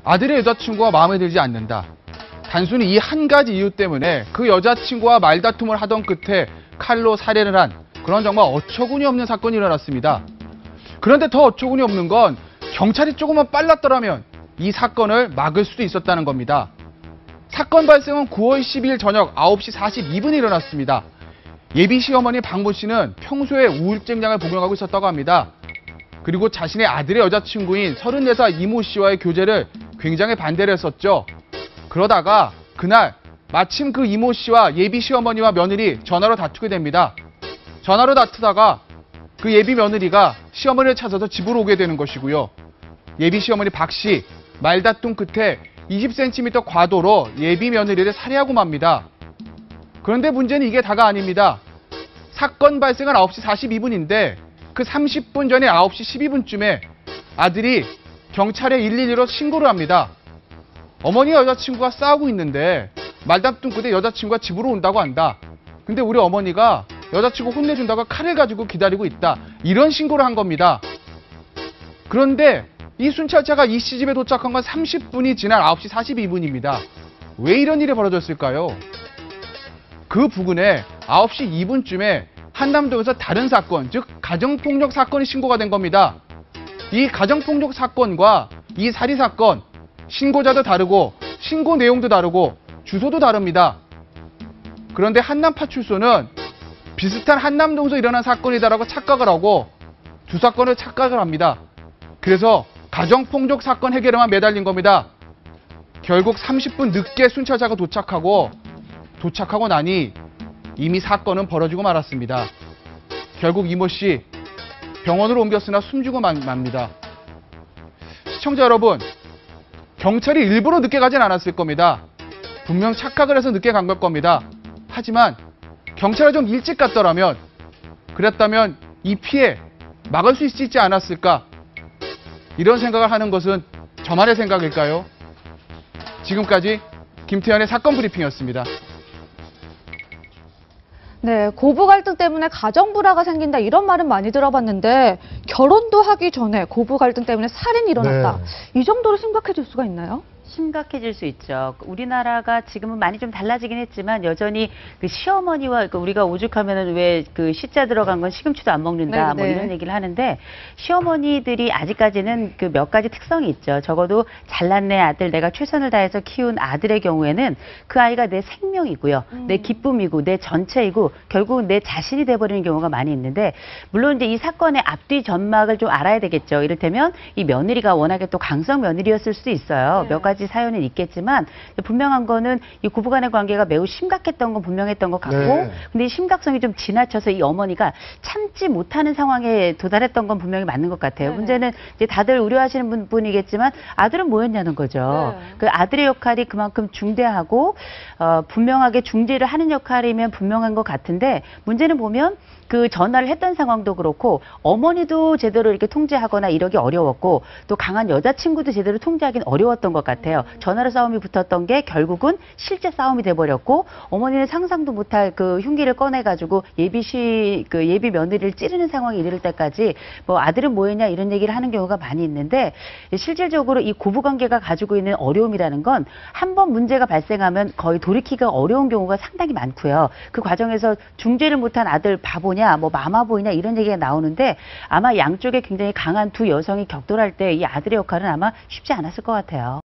아들의 여자친구가 마음에 들지 않는다. 단순히 이 한 가지 이유 때문에 그 여자친구와 말다툼을 하던 끝에 칼로 살해를 한 그런 정말 어처구니 없는 사건이 일어났습니다. 그런데 더 어처구니 없는 건 경찰이 조금만 빨랐더라면 이 사건을 막을 수도 있었다는 겁니다. 사건 발생은 9월 12일 저녁 9시 42분에 일어났습니다. 예비 시어머니 박모 씨는 평소에 우울증 장을 복용하고 있었다고 합니다. 그리고 자신의 아들의 여자친구인 34살 이모 씨와의 교제를 굉장히 반대를 했었죠. 그러다가 그날 마침 그 이모 씨와 예비 시어머니와 며느리 전화로 다투게 됩니다. 전화로 다투다가 그 예비 며느리가 시어머니를 찾아서 집으로 오게 되는 것이고요. 예비 시어머니 박 씨 말다툼 끝에 20cm 과도로 예비 며느리를 살해하고 맙니다. 그런데 문제는 이게 다가 아닙니다. 사건 발생은 9시 42분인데 그 30분 전에 9시 12분쯤에 아들이 경찰에 112로 신고를 합니다. 어머니와 여자친구가 싸우고 있는데 말다툼 끝에 여자친구가 집으로 온다고 한다. 근데 우리 어머니가 여자친구 혼내준다고 칼을 가지고 기다리고 있다. 이런 신고를 한 겁니다. 그런데 이 순찰차가 이 시집에 도착한 건 30분이 지난 9시 42분입니다. 왜 이런 일이 벌어졌을까요? 그 부근에 9시 2분쯤에 한남동에서 다른 사건, 즉 가정폭력 사건이 신고가 된 겁니다. 이 가정폭력 사건과 이 살인 사건, 신고자도 다르고 신고 내용도 다르고 주소도 다릅니다. 그런데 한남파출소는 비슷한 한남동에서 일어난 사건이다라고 착각을 하고 두 사건을 착각을 합니다. 그래서 가정폭력 사건 해결에만 매달린 겁니다. 결국 30분 늦게 순찰차가 도착하고 나니 이미 사건은 벌어지고 말았습니다. 결국 이모 씨 병원으로 옮겼으나 숨지고 맙니다. 시청자 여러분, 경찰이 일부러 늦게 가진 않았을 겁니다. 분명 착각을 해서 늦게 간 걸 겁니다. 하지만 경찰이 좀 일찍 갔더라면, 그랬다면 이 피해 막을 수 있지 않았을까? 이런 생각을 하는 것은 저만의 생각일까요? 지금까지 김태현의 사건 브리핑이었습니다. 네, 고부 갈등 때문에 가정 불화가 생긴다 이런 말은 많이 들어봤는데 결혼도 하기 전에 고부 갈등 때문에 살인이 일어났다. 이 정도로 심각해질 수가 있나요? 심각해질 수 있죠. 우리나라가 지금은 많이 좀 달라지긴 했지만 여전히 그 시어머니와 우리가 오죽하면은 왜 그 시자 들어간 건 시금치도 안 먹는다 뭐 이런 얘기를 하는데 시어머니들이 아직까지는 그 몇 가지 특성이 있죠. 적어도 잘난 내 아들, 내가 최선을 다해서 키운 아들의 경우에는 그 아이가 내 생명이고요. 내 기쁨이고 내 전체이고 결국 내 자신이 돼버리는 경우가 많이 있는데 물론 이제 이 사건의 앞뒤 전막을 좀 알아야 되겠죠. 이를테면 이 며느리가 워낙에 또 강성 며느리였을 수도 있어요. 몇 가지 사연은 있겠지만 분명한 거는 이 부부 간의 관계가 매우 심각했던 건 분명했던 것 같고 근데 이 심각성이 좀 지나쳐서 이 어머니가 참지 못하는 상황에 도달했던 건 분명히 맞는 것 같아요. 문제는 이제 다들 우려하시는 분이겠지만 아들은 뭐였냐는 거죠. 그 아들의 역할이 그만큼 중대하고 분명하게 중재를 하는 역할이면 분명한 것 같은데 문제는 보면 그 전화를 했던 상황도 그렇고 어머니도 제대로 이렇게 통제하거나 이러기 어려웠고 또 강한 여자친구도 제대로 통제하기는 어려웠던 것 같아요. 전화로 싸움이 붙었던 게 결국은 실제 싸움이 돼버렸고 어머니는 상상도 못할 그 흉기를 꺼내가지고 예비 며느리를 찌르는 상황이 이를 때까지 뭐 아들은 뭐했냐 이런 얘기를 하는 경우가 많이 있는데 실질적으로 이 고부관계가 가지고 있는 어려움이라는 건 한 번 문제가 발생하면 거의 돌이키기가 어려운 경우가 상당히 많고요. 그 과정에서 중재를 못한 아들 바보냐 뭐 마마보이냐 이런 얘기가 나오는데 아마 양쪽에 굉장히 강한 두 여성이 격돌할 때 이 아들의 역할은 아마 쉽지 않았을 것 같아요.